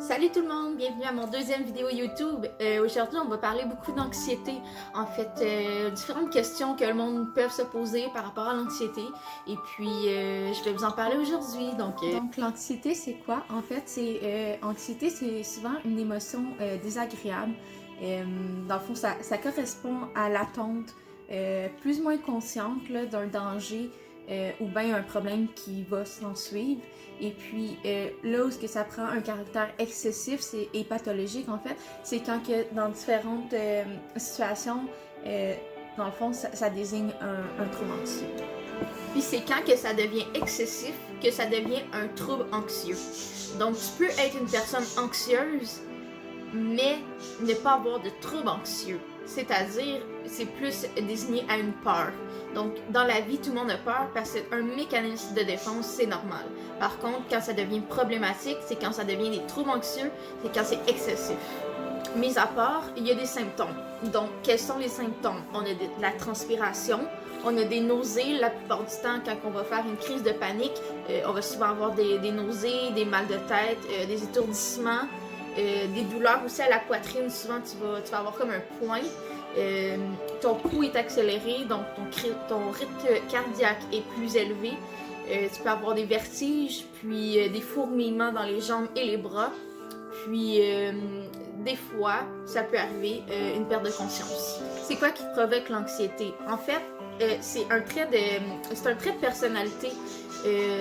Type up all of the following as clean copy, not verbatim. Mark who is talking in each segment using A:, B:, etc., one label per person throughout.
A: Salut tout le monde, bienvenue à mon deuxième vidéo YouTube. Aujourd'hui, on va parler beaucoup d'anxiété. En fait, différentes questions que le monde peut se poser par rapport à l'anxiété. Et puis, je vais vous en parler aujourd'hui. Donc l'anxiété, c'est quoi? En fait, anxiété, c'est souvent une émotion désagréable. Dans le fond, ça correspond à l'attente plus ou moins consciente d'un danger ou bien un problème qui va s'en suivre. Et puis là où ça prend un caractère excessif et pathologique en fait, c'est quand que dans différentes situations, dans le fond, ça désigne un trouble anxieux. Puis c'est quand que ça devient excessif que ça devient un trouble anxieux. Donc tu peux être une personne anxieuse, mais ne pas avoir de trouble anxieux. C'est-à-dire, c'est plus désigné à une peur. Donc, dans la vie, tout le monde a peur parce que c'est un mécanisme de défense, c'est normal. Par contre, quand ça devient problématique, c'est quand ça devient des troubles anxieux, c'est quand c'est excessif. Mis à part, il y a des symptômes. Donc, quels sont les symptômes? On a de la transpiration, on a des nausées. La plupart du temps, quand on va faire une crise de panique, on va souvent avoir des nausées, des mal de tête, des étourdissements, des douleurs aussi à la poitrine. Souvent, tu vas avoir comme un point. Ton pouls est accéléré, donc ton rythme cardiaque est plus élevé. Tu peux avoir des vertiges, puis des fourmillements dans les jambes et les bras. Puis, des fois, ça peut arriver une perte de conscience. C'est quoi qui provoque l'anxiété? En fait, c'est un trait de personnalité.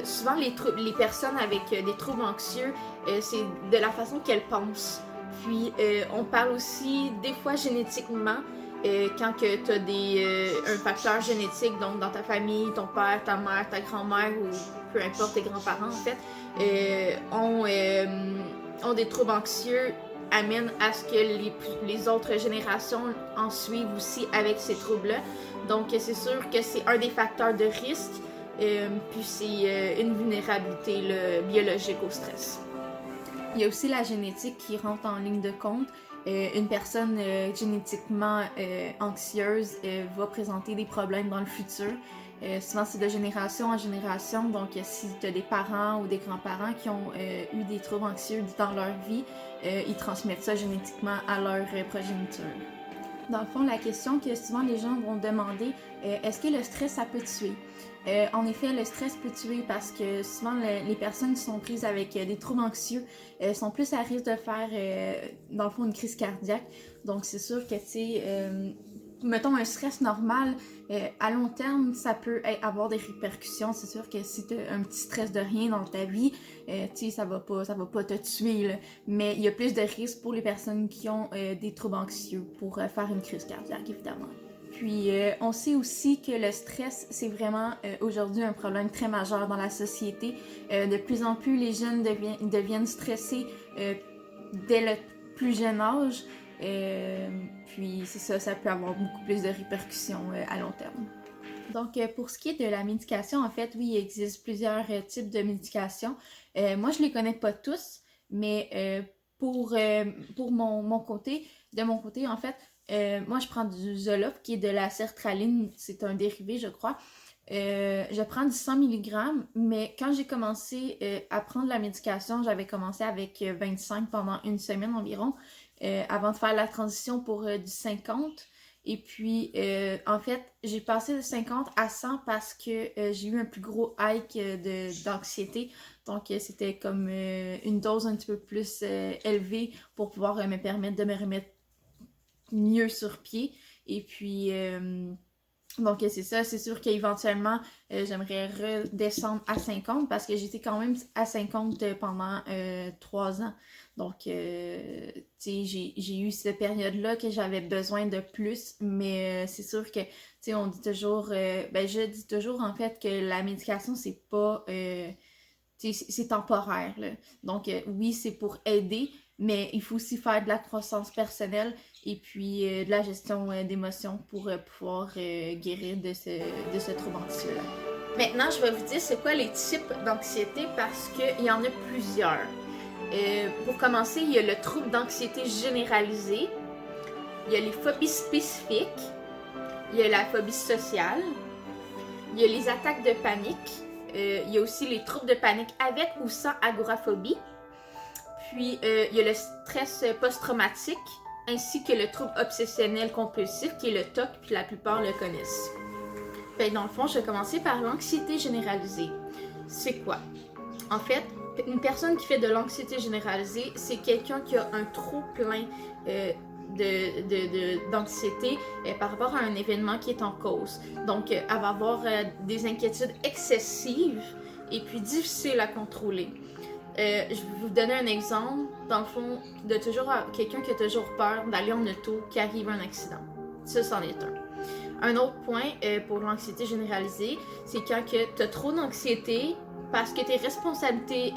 A: Souvent, les personnes avec des troubles anxieux, c'est de la façon qu'elles pensent. Puis, on parle aussi des fois génétiquement. Quand tu as un facteur génétique, donc dans ta famille, ton père, ta mère, ta grand-mère ou peu importe tes grands-parents en fait, ont des troubles anxieux, amène à ce que les autres générations en suivent aussi avec ces troubles-là. Donc c'est sûr que c'est un des facteurs de risque, puis c'est une vulnérabilité biologique au stress. Il y a aussi la génétique qui rentre en ligne de compte. Une personne génétiquement anxieuse va présenter des problèmes dans le futur. Souvent, c'est de génération en génération. Donc, si tu as des parents ou des grands-parents qui ont eu des troubles anxieux dans leur vie, ils transmettent ça génétiquement à leur progéniture. Dans le fond, la question que souvent les gens vont demander, est-ce que le stress, ça peut tuer? En effet, le stress peut tuer parce que souvent les personnes qui sont prises avec des troubles anxieux sont plus à risque de faire, dans le fond, une crise cardiaque. Donc, c'est sûr que, tu sais, mettons un stress normal, à long terme, ça peut avoir des répercussions. C'est sûr que si tu as un petit stress de rien dans ta vie, tu sais, ça va pas te tuer, là. Mais il y a plus de risques pour les personnes qui ont des troubles anxieux pour faire une crise cardiaque, évidemment. Puis, on sait aussi que le stress, c'est vraiment aujourd'hui un problème très majeur dans la société. De plus en plus, les jeunes deviennent stressés dès le plus jeune âge. Puis, c'est ça peut avoir beaucoup plus de répercussions à long terme. Donc, pour ce qui est de la médication, en fait, oui, il existe plusieurs types de médications. Moi, je les connais pas tous, mais pour mon côté, de mon côté, en fait, moi, je prends du Zoloft, qui est de la sertraline, c'est un dérivé, je crois. Je prends du 100 mg, mais quand j'ai commencé à prendre la médication, j'avais commencé avec 25 pendant une semaine environ, avant de faire la transition pour du 50. Et puis, en fait, j'ai passé de 50 à 100 parce que j'ai eu un plus gros hike d'anxiété. Donc, c'était comme une dose un petit peu plus élevée pour pouvoir me permettre de me remettre mieux sur pied. Et puis, donc c'est ça, c'est sûr qu'éventuellement, j'aimerais redescendre à 50 parce que j'étais quand même à 50 pendant 3 ans. Donc, tu sais, j'ai eu cette période-là que j'avais besoin de plus, mais c'est sûr que, tu sais, on dit toujours, je dis toujours en fait que la médication, c'est pas, c'est temporaire, là. Donc, oui, c'est pour aider, mais il faut aussi faire de la croissance personnelle et puis de la gestion d'émotions pour pouvoir guérir de ce trouble anxieux-là. Maintenant, je vais vous dire c'est quoi les types d'anxiété parce qu'il y en a plusieurs. Pour commencer, il y a le trouble d'anxiété généralisée, il y a les phobies spécifiques, il y a la phobie sociale, il y a les attaques de panique, il y a aussi les troubles de panique avec ou sans agoraphobie. Puis, il y a le stress post-traumatique, ainsi que le trouble obsessionnel compulsif, qui est le TOC, puis la plupart le connaissent. Fait dans le fond, je vais commencer par l'anxiété généralisée. C'est quoi? En fait, une personne qui fait de l'anxiété généralisée, c'est quelqu'un qui a un trop plein d'anxiété par rapport à un événement qui est en cause. Donc, elle va avoir des inquiétudes excessives et puis difficiles à contrôler. Je vais vous donner un exemple, dans le fond, de toujours quelqu'un qui a toujours peur d'aller en auto, qui arrive un accident. Ça, c'en est un. Un autre point pour l'anxiété généralisée, c'est quand tu as trop d'anxiété parce que tes responsabilités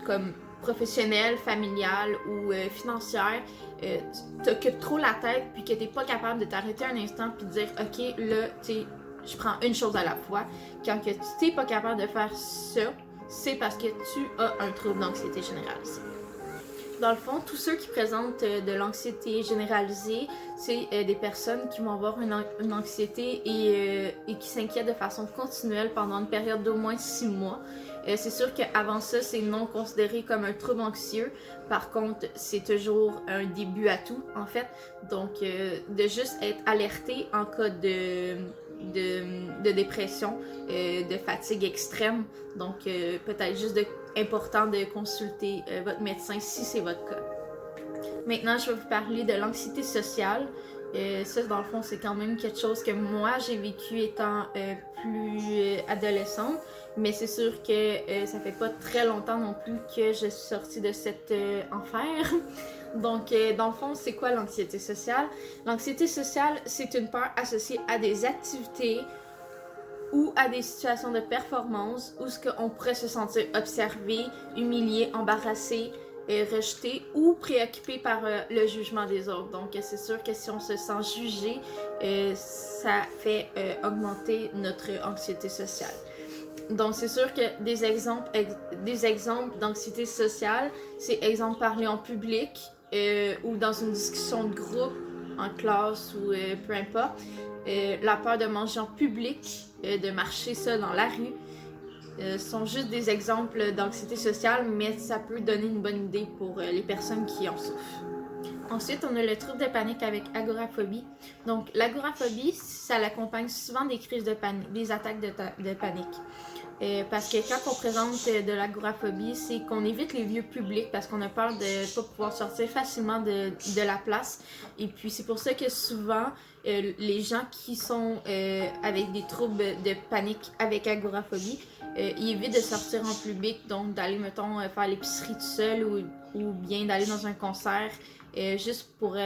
A: comme professionnelles, familiales ou financières t'occupent trop la tête puis que tu n'es pas capable de t'arrêter un instant puis de dire « Ok, là, je prends une chose à la fois. » Quand tu n'es pas capable de faire ça, c'est parce que tu as un trouble d'anxiété généralisée. Dans le fond, tous ceux qui présentent de l'anxiété généralisée, c'est des personnes qui vont avoir une anxiété et qui s'inquiètent de façon continuelle pendant une période d'au moins 6 mois. C'est sûr qu'avant ça, c'est non considéré comme un trouble anxieux. Par contre, c'est toujours un début à tout, en fait. Donc, de juste être alerté en cas de dépression, de fatigue extrême. Donc, peut-être juste important de consulter votre médecin si c'est votre cas. Maintenant, je vais vous parler de l'anxiété sociale. Ça, dans le fond, c'est quand même quelque chose que moi, j'ai vécu étant plus adolescente. Mais c'est sûr que ça fait pas très longtemps non plus que je suis sortie de cet enfer. Donc, dans le fond, c'est quoi l'anxiété sociale? L'anxiété sociale, c'est une peur associée à des activités ou à des situations de performance où on pourrait se sentir observé, humilié, embarrassé, rejeté ou préoccupé par le jugement des autres. Donc, c'est sûr que si on se sent jugé, ça fait augmenter notre anxiété sociale. Donc, c'est sûr que des exemples d'anxiété sociale, c'est exemple parler en public ou dans une discussion de groupe, en classe ou peu importe. La peur de manger en public, de marcher seul dans la rue, sont juste des exemples d'anxiété sociale, mais ça peut donner une bonne idée pour les personnes qui en souffrent. Ensuite, on a le trouble de panique avec agoraphobie. Donc, l'agoraphobie, ça l'accompagne souvent des crises de panique, des attaques de panique. Parce que quand on présente de l'agoraphobie, c'est qu'on évite les lieux publics parce qu'on a peur de ne pas pouvoir sortir facilement de la place. Et puis c'est pour ça que souvent, les gens qui sont avec des troubles de panique avec agoraphobie, ils évitent de sortir en public, donc d'aller, mettons, faire l'épicerie tout seul ou bien d'aller dans un concert. Juste pour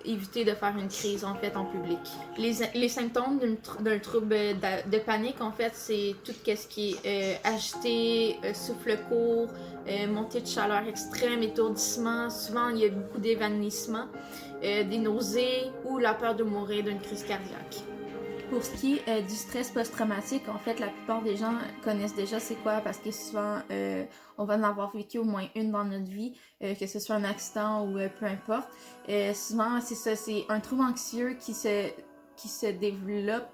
A: éviter de faire une crise en fait en public. Les symptômes d'un trouble de panique en fait, c'est tout ce qui est agité, souffle court, montée de chaleur extrême, étourdissement, souvent il y a beaucoup d'évanouissement, des nausées ou la peur de mourir d'une crise cardiaque. Pour ce qui est du stress post-traumatique, en fait, la plupart des gens connaissent déjà c'est quoi parce que souvent, on va en avoir vécu au moins une dans notre vie, que ce soit un accident ou peu importe. Souvent, c'est ça, c'est un trouble anxieux qui se développe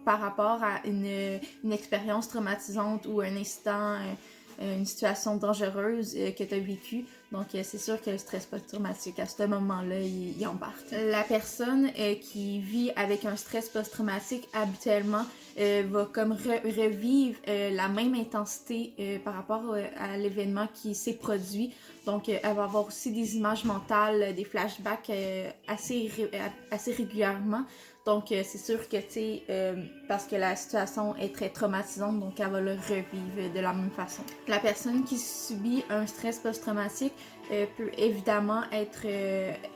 A: par rapport à une expérience traumatisante ou un incident, une situation dangereuse que tu as vécue. Donc, c'est sûr que le stress post-traumatique, à ce moment-là, il embarque. La personne qui vit avec un stress post-traumatique, habituellement, va comme revivre la même intensité par rapport à l'événement qui s'est produit. Donc, elle va avoir aussi des images mentales, des flashbacks assez régulièrement. Donc, c'est sûr que, tu sais, parce que la situation est très traumatisante, donc elle va le revivre de la même façon. La personne qui subit un stress post-traumatique peut évidemment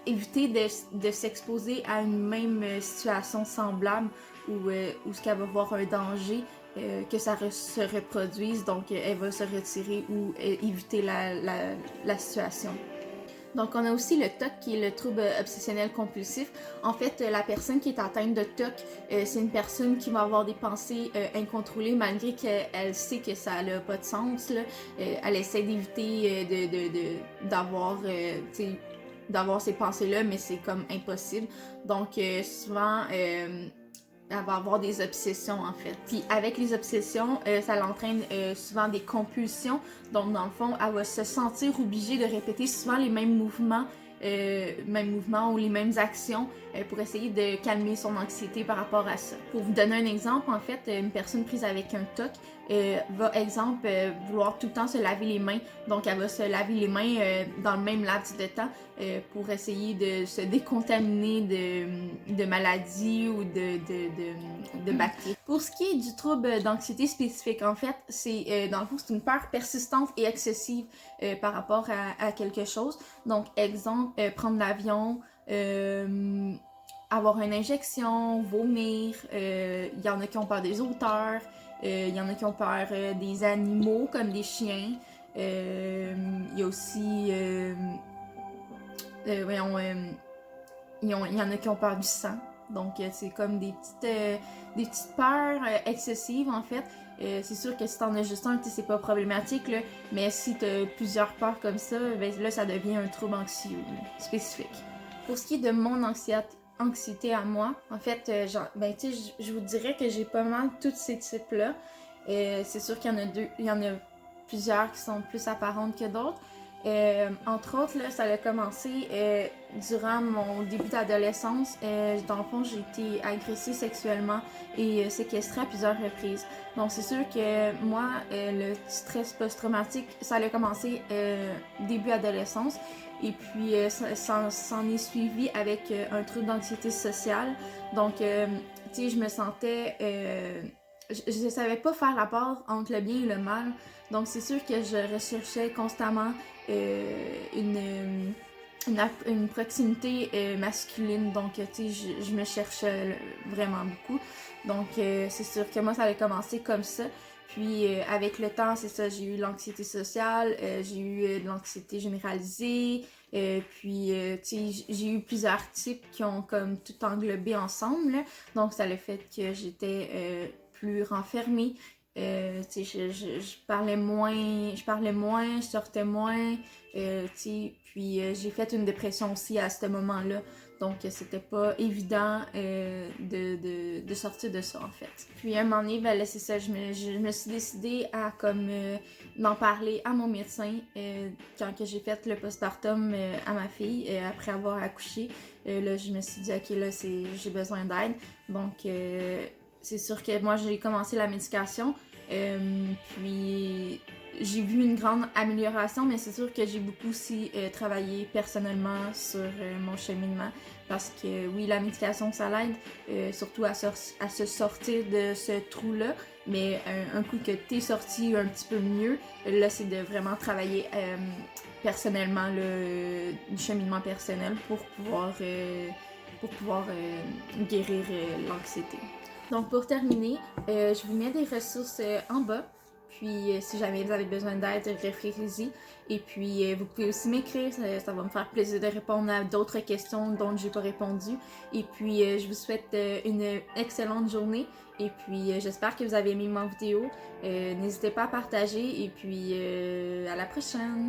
A: éviter de s'exposer à une même situation semblable où ce qu'elle va voir un danger, que ça se reproduise, donc elle va se retirer ou éviter la situation. Donc, on a aussi le TOC qui est le trouble obsessionnel compulsif. En fait, la personne qui est atteinte de TOC, c'est une personne qui va avoir des pensées incontrôlées malgré qu'elle sait que ça n'a pas de sens. Là. Elle essaie d'éviter d'avoir ces pensées-là, mais c'est comme impossible. Donc, souvent, elle va avoir des obsessions en fait. Puis avec les obsessions, ça l'entraîne souvent des compulsions. Donc dans le fond, elle va se sentir obligée de répéter souvent les mêmes mouvements ou les mêmes actions pour essayer de calmer son anxiété par rapport à ça. Pour vous donner un exemple, en fait, une personne prise avec un TOC va, exemple, vouloir tout le temps se laver les mains. Donc, elle va se laver les mains dans le même laps de temps pour essayer de se décontaminer de maladies ou de bactéries. Pour ce qui est du trouble d'anxiété spécifique, en fait, c'est dans le fond, c'est une peur persistante et excessive par rapport à quelque chose. Donc, exemple, prendre l'avion, avoir une injection, vomir, il y en a qui ont peur des hauteurs, il y en a qui ont peur des animaux comme des chiens, il y a aussi, il y en a qui ont peur du sang. Donc, c'est comme des petites peurs excessives, en fait. C'est sûr que si t'en as juste un, c'est pas problématique, là, mais si t'as plusieurs peurs comme ça, ben là, ça devient un trouble anxieux spécifique. Pour ce qui est de mon anxiété à moi, en fait, je vous dirais que j'ai pas mal tous ces types-là. C'est sûr qu'il y en a plusieurs qui sont plus apparentes que d'autres. Entre autres, là, ça a commencé durant mon début d'adolescence. Dans le fond, j'ai été agressée sexuellement et séquestrée à plusieurs reprises. Donc, c'est sûr que moi, le stress post-traumatique, ça a commencé début adolescence. Et puis, ça s'en est suivi avec un trouble d'anxiété sociale. Donc, tu sais, je me sentais... je savais pas faire la part entre le bien et le mal. Donc, c'est sûr que je recherchais constamment une proximité masculine. Donc, tu sais, je me cherchais vraiment beaucoup. Donc, c'est sûr que moi, ça avait commencé comme ça. Puis, avec le temps, c'est ça, j'ai eu l'anxiété sociale, j'ai eu de l'anxiété généralisée, puis, tu sais, j'ai eu plusieurs types qui ont comme tout englobé ensemble, là. Donc, ça a le fait que j'étais plus renfermée. Tu sais, je parlais moins, je sortais moins, tu sais, puis j'ai fait une dépression aussi à ce moment-là, donc c'était pas évident de sortir de ça en fait. Puis à un moment donné, ben là c'est ça, je me suis décidée à comme d'en parler à mon médecin quand que j'ai fait le postpartum à ma fille après avoir accouché. Là je me suis dit ok là j'ai besoin d'aide, donc c'est sûr que moi j'ai commencé la médication, puis j'ai vu une grande amélioration, mais c'est sûr que j'ai beaucoup aussi travaillé personnellement sur mon cheminement parce que oui, la médication ça l'aide, surtout à se sortir de ce trou-là, mais un coup que t'es sorti un petit peu mieux, là c'est de vraiment travailler personnellement du cheminement personnel pour pouvoir guérir l'anxiété. Donc pour terminer, je vous mets des ressources en bas. Puis si jamais vous avez besoin d'aide, réfléchissez-y. Et puis vous pouvez aussi m'écrire, ça va me faire plaisir de répondre à d'autres questions dont j'ai pas répondu. Et puis je vous souhaite une excellente journée. Et puis j'espère que vous avez aimé ma vidéo. N'hésitez pas à partager et puis à la prochaine!